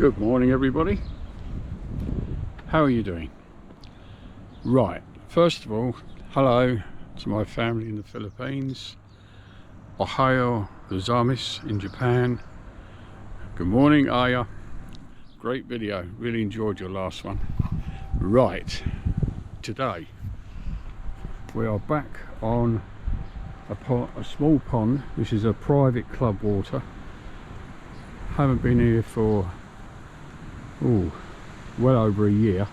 Good morning, everybody. How are you doing? Right, first of all, hello to my family in the Philippines, Ohio gozaimasu in Japan. Good morning, Aya. Great video, really enjoyed your last one. Right, today we are back on a small pond. This is a private club water. Haven't been here for well over a year,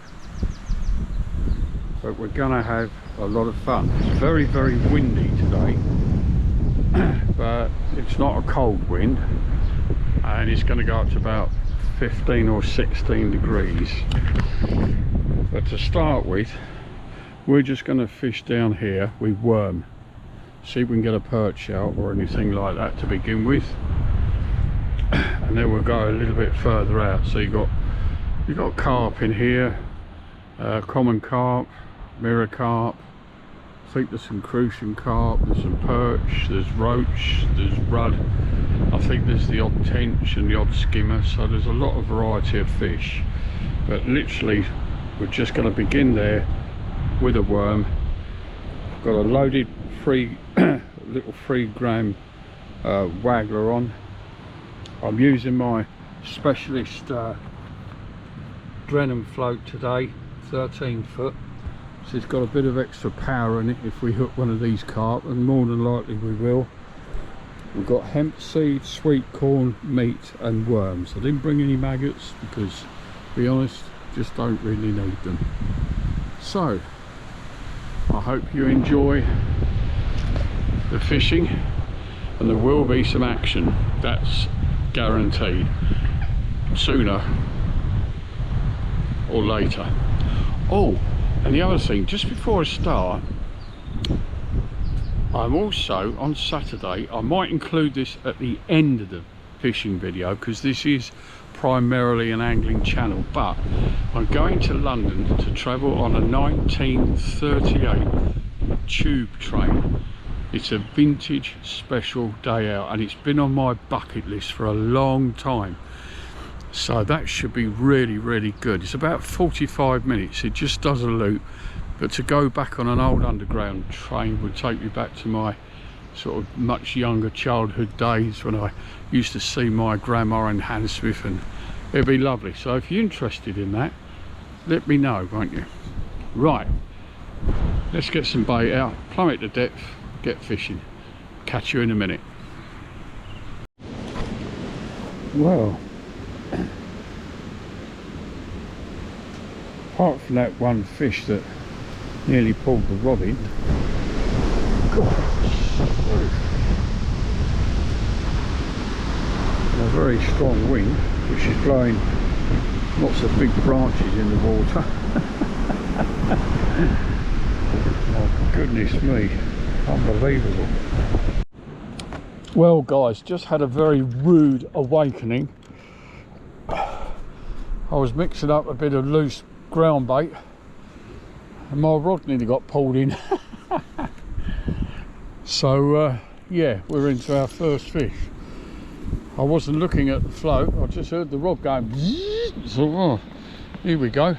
but we're gonna have a lot of fun. It's very windy today, but it's not a cold wind, and it's going to go up to about 15 or 16 degrees. But to start with, we're just going to fish down here with worm, see if we can get a perch out or anything like that to begin with, and then we'll go a little bit further out. So you've got carp in here, common carp, mirror carp. I think there's some crucian carp, there's some perch, there's roach, there's rudd. I think there's the odd tench and the odd skimmer, so there's a lot of variety of fish. But literally, we're just going to begin there with a worm. I've got a loaded little 3 gram waggler on. I'm using my specialist Drenham float today, 13 foot. So it's got a bit of extra power in it if we hook one of these carp, and more than likely we will. We've got hemp seed, sweet corn, meat and worms. I didn't bring any maggots because, to be honest, just don't really need them. So I hope you enjoy the fishing, and there will be some action, that's guaranteed, sooner or later. Oh, and the other thing, just before I start, I'm also on Saturday, I might include this at the end of the fishing video because this is primarily an angling channel, but I'm going to London to travel on a 1938 tube train. It's a vintage special day out, and it's been on my bucket list for a long time. So that should be really good. It's about 45 minutes, it just does a loop, but to go back on an old underground train would take me back to my sort of much younger childhood days when I used to see my grandma in Hammersmith, and it'd be lovely. So if you're interested in that, let me know, won't you? Right, let's get some bait out, plummet to depth, get fishing. Catch you in a minute. Well, apart from that one fish that nearly pulled the rod in, a very strong wind which is blowing lots of big branches in the water. Oh goodness me, unbelievable. Well guys, just had a very rude awakening. I was mixing up a bit of loose ground bait and my rod nearly got pulled in. So yeah, we're into our first fish. I wasn't looking at the float, I just heard the rod going so oh, here we go.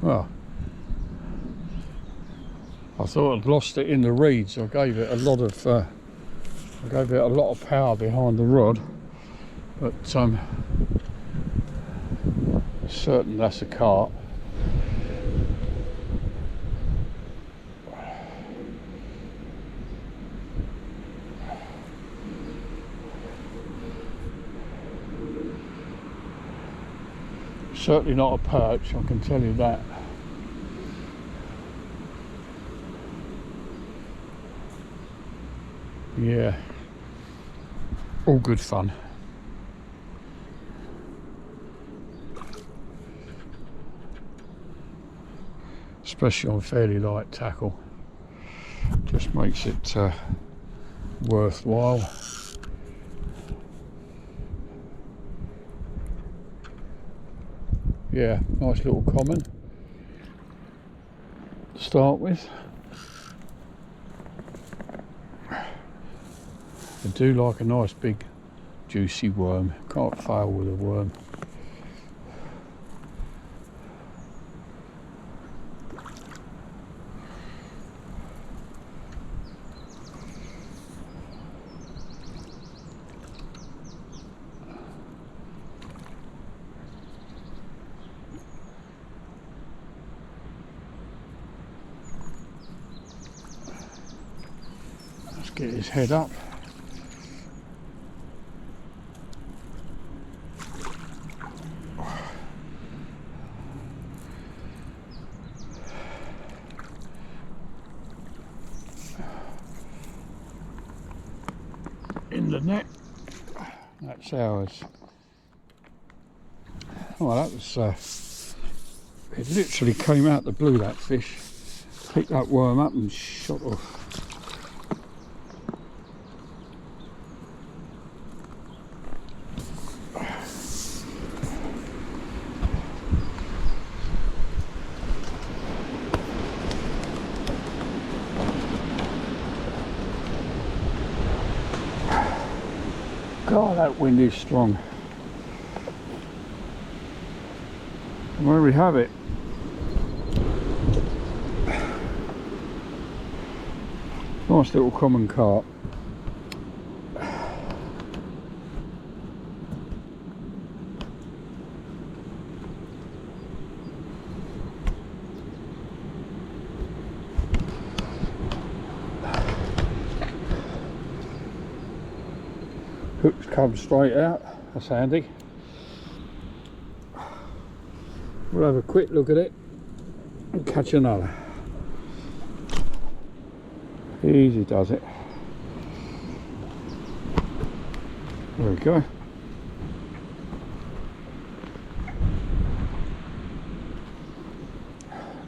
Well, I thought I'd lost it in the reeds. I gave it a lot of power behind the rod, but certain that's a carp. Certainly not a perch, I can tell you that. Yeah, all good fun. Especially on fairly light tackle, just makes it worthwhile. Yeah, nice little common to start with. I do like a nice big juicy worm. Can't fail with a worm. Let's get his head up. In the net. That's ours. Well, that was it literally came out the blue, that fish. Picked that worm up and shot off. God, that wind is strong. And there we have it. Nice little common carp. Hooks come straight out, that's handy. We'll have a quick look at it and catch another. Easy does it. There we go.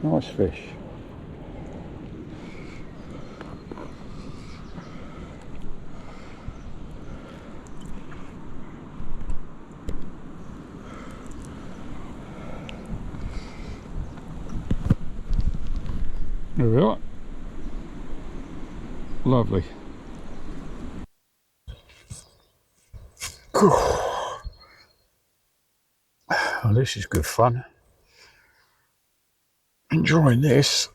Nice fish. There we are. Lovely. Oh, this is good fun. Enjoying this.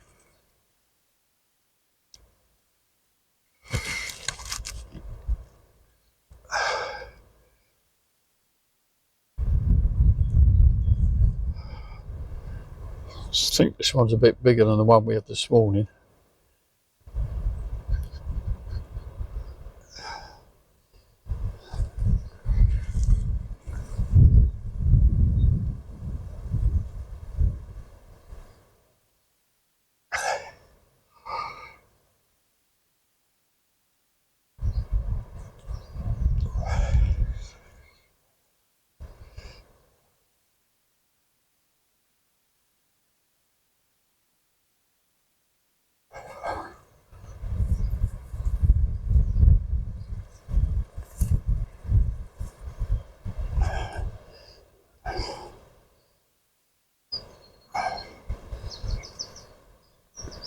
I think this one's a bit bigger than the one we had this morning.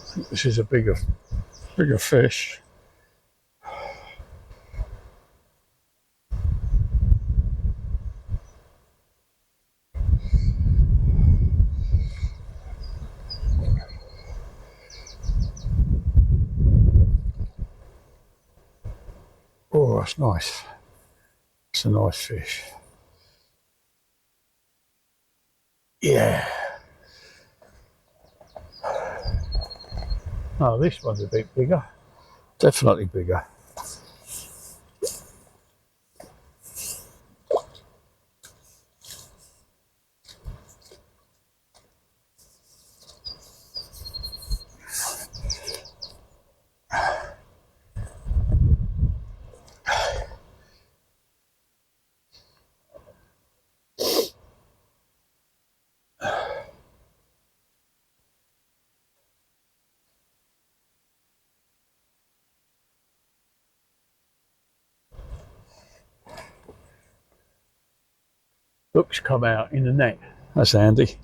I think this is a bigger fish. Oh, that's nice. It's a nice fish. Yeah. Oh, this one's a bit bigger. Definitely bigger. Hooks come out in the net. That's handy.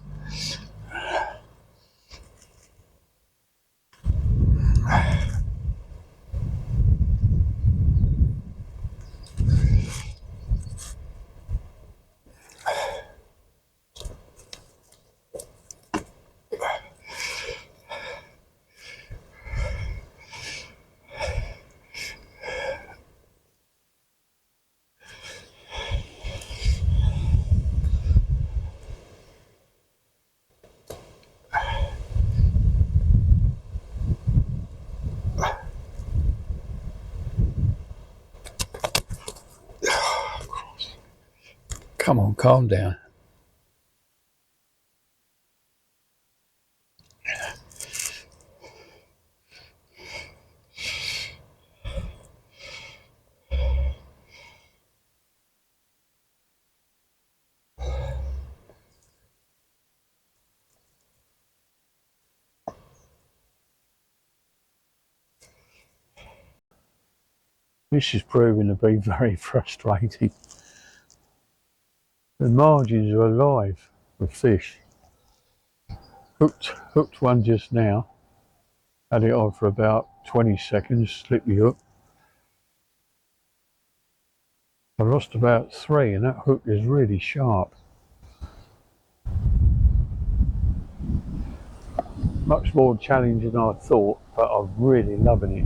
Come on, calm down. This is proving to be very frustrating. The margins are alive with fish. Hooked one just now. Had it on for about 20 seconds, slipped the hook. I lost about 3 and that hook is really sharp. Much more challenging than I thought, but I'm really loving it.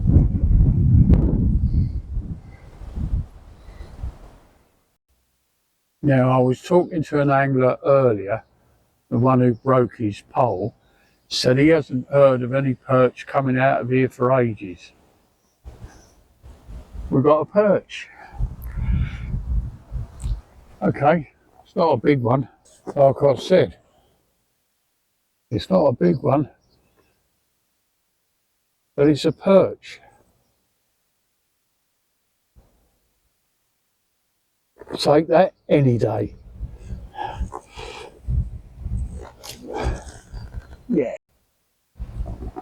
Now, I was talking to an angler earlier, the one who broke his pole, said he hasn't heard of any perch coming out of here for ages. We've got a perch. Okay, it's not a big one, like I said. It's not a big one, but it's a perch. Take that any day. Yeah.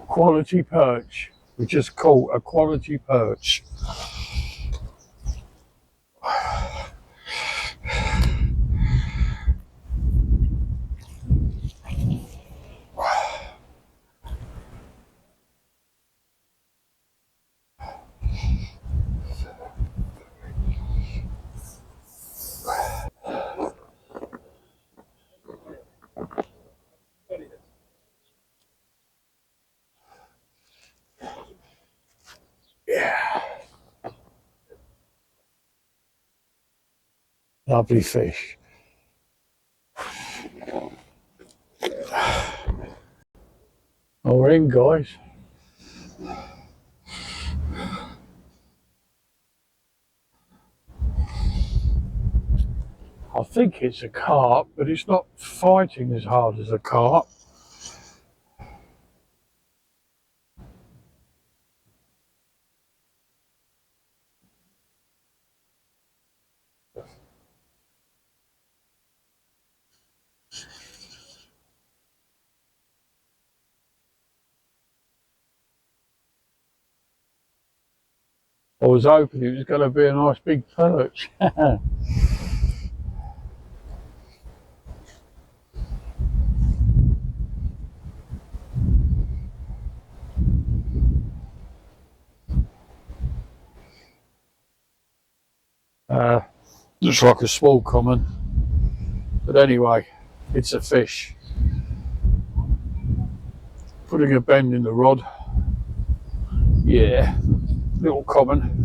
Quality perch. We just caught a quality perch. Yeah. Lovely fish. Well, we're in, guys. I think it's a carp, but it's not fighting as hard as a carp. I was hoping it was going to be a nice big perch. Looks like a small common, but anyway, it's a fish. Putting a bend in the rod. Yeah, little common.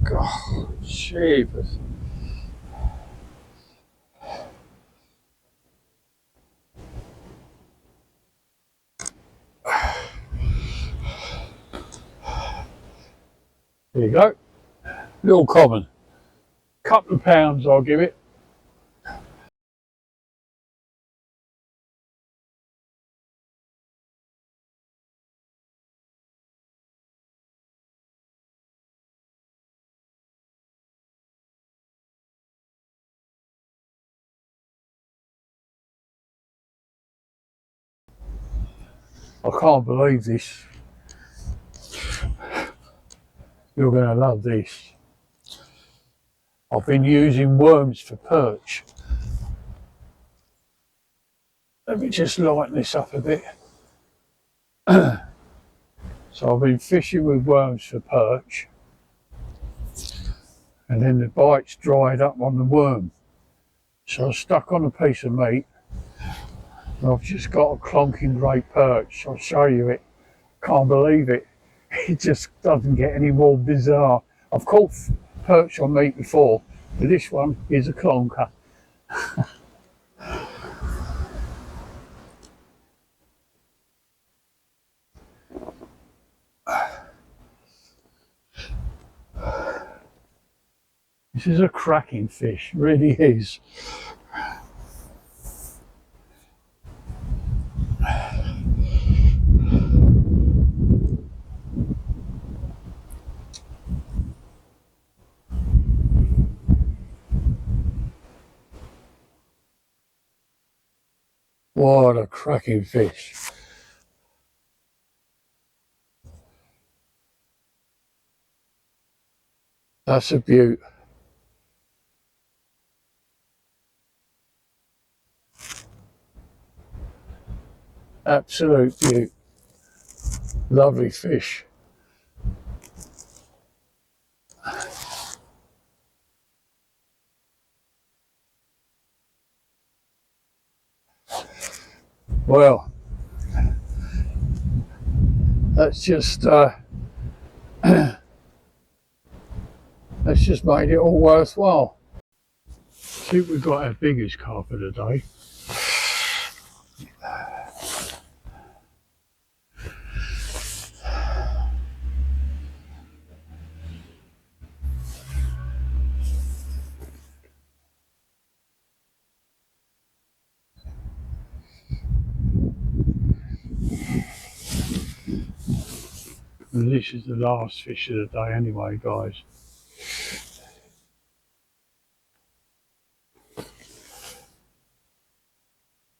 God, jeepers. There you go. Little common. Couple of pounds I'll give it. I can't believe this. You're going to love this. I've been using worms for perch. Let me just lighten this up a bit. So I've been fishing with worms for perch, and then the bite's dried up on the worm. So I stuck on a piece of meat, and I've just got a clonking great perch. I'll show you it. Can't believe it. It just doesn't get any more bizarre. I've caught perch on meat before, but this one is a clonker. This is a cracking fish, really is. What a cracking fish. That's a beaut. Absolute beaut. Lovely fish. Well, that's just made it all worthwhile. I think we've got our biggest carp of the day. And this is the last fish of the day anyway, guys.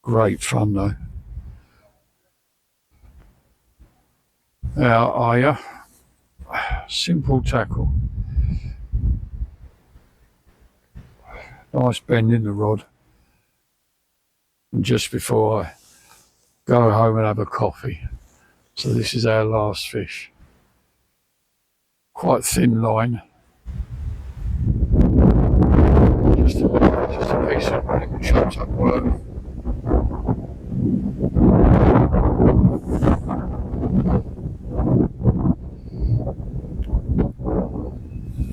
Great fun though. How are you? Simple tackle. Nice bend in the rod. And just before I go home and have a coffee. So this is our last fish. Quite thin line. Just a piece of really chopped up worm.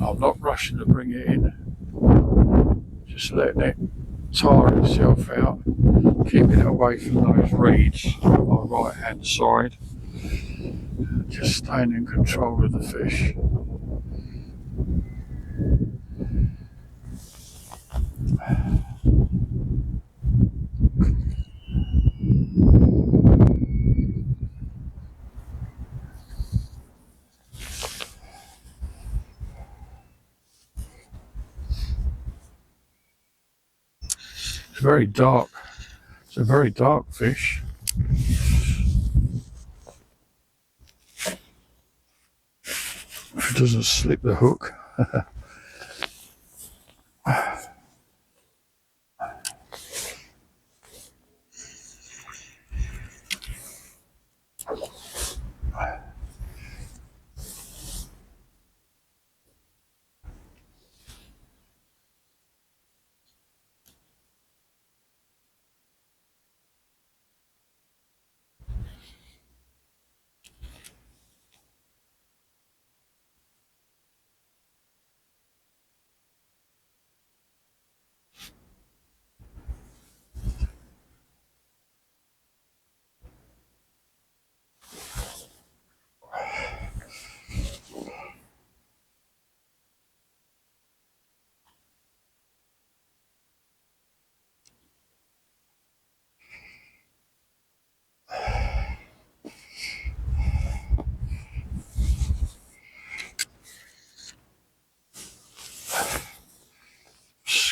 I'm not rushing to bring it in. Just letting it tire itself out. Keeping it away from those reeds on my right hand side. Just staying in control of the fish. It's very dark. It's a very dark fish. If it doesn't slip the hook.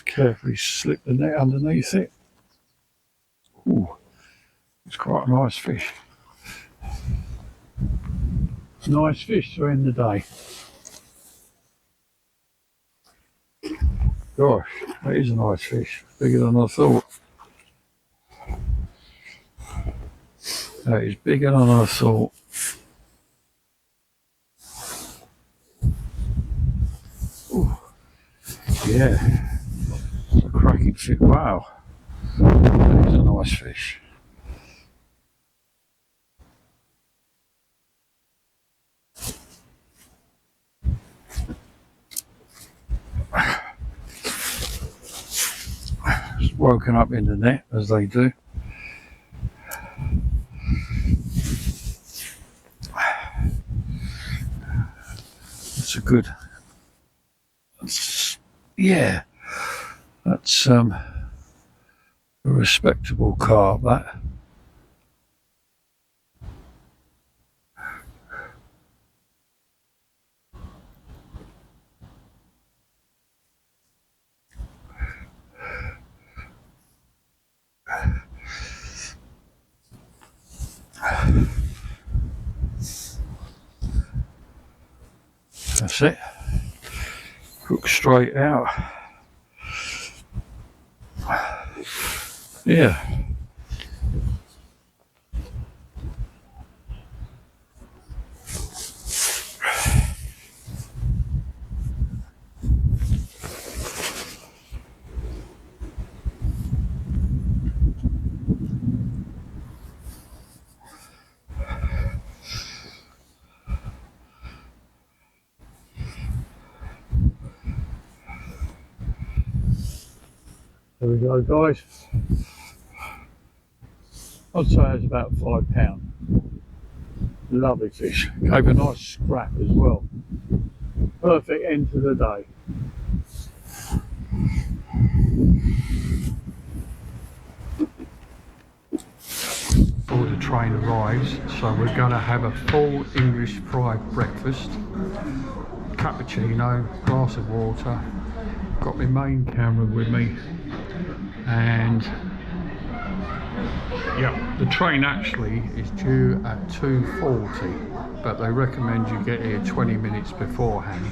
Carefully slip the net underneath it. Ooh, it's quite a nice fish. Nice fish to end the day. Gosh, that is a nice fish. Bigger than I thought. That is bigger than I thought. Ooh. Yeah, it's a cracking fish. Wow, that is a nice fish. It's woken up in the net as they do. It's a good. Yeah, that's a respectable carp, that. That's it. Hook straight out. Yeah. There we go, guys. I'd say it's about £5. Lovely fish. Gave a nice scrap as well. Perfect end to the day. Before the train arrives, so we're going to have a full English fried breakfast. Cappuccino, glass of water. Got my main camera with me. And yeah, the train actually is due at 2:40, but they recommend you get here 20 minutes beforehand.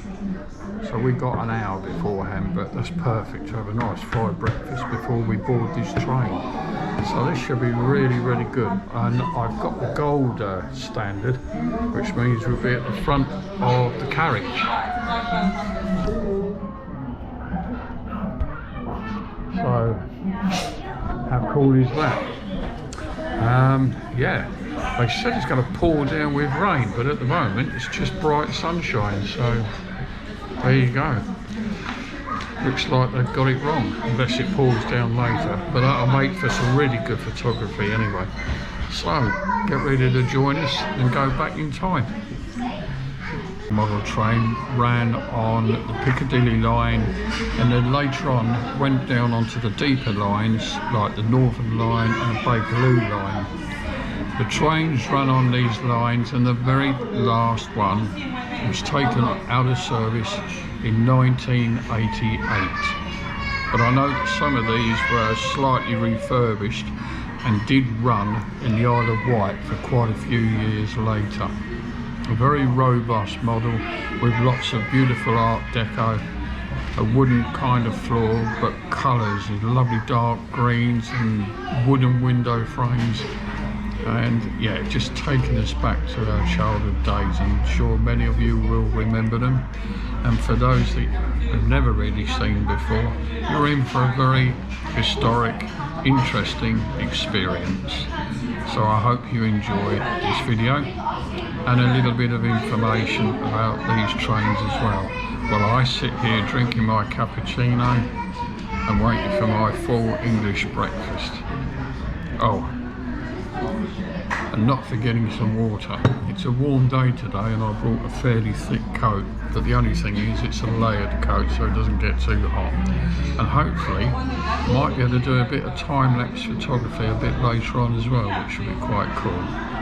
So we got an hour beforehand, but that's perfect to have a nice fried breakfast before we board this train. So this should be really, really good. And I've got the gold standard, which means we'll be at the front of the carriage. So how cool is that? Yeah, they said it's going to pour down with rain, but at the moment it's just bright sunshine, so there you go. Looks like they've got it wrong, unless it pours down later, but that'll make for some really good photography anyway. So get ready to join us and go back in time. The model train ran on the Piccadilly line and then later on went down onto the deeper lines like the Northern line and the Bakerloo line. The trains run on these lines, and the very last one was taken out of service in 1988. But I know that some of these were slightly refurbished and did run in the Isle of Wight for quite a few years later. A very robust model with lots of beautiful art deco, a wooden kind of floor, but colours of lovely dark greens and wooden window frames. And yeah, just taking us back to our childhood days. I'm sure many of you will remember them. And for those that have never really seen before, you're in for a very historic, interesting experience. So I hope you enjoy this video and a little bit of information about these trains as well. While I sit here drinking my cappuccino and waiting for my full English breakfast. Oh, and not forgetting some water. It's a warm day today and I brought a fairly thick coat, but the only thing is it's a layered coat so it doesn't get too hot. And hopefully might be able to do a bit of time-lapse photography a bit later on as well, which will be quite cool.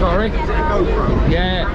Sorry? Yeah.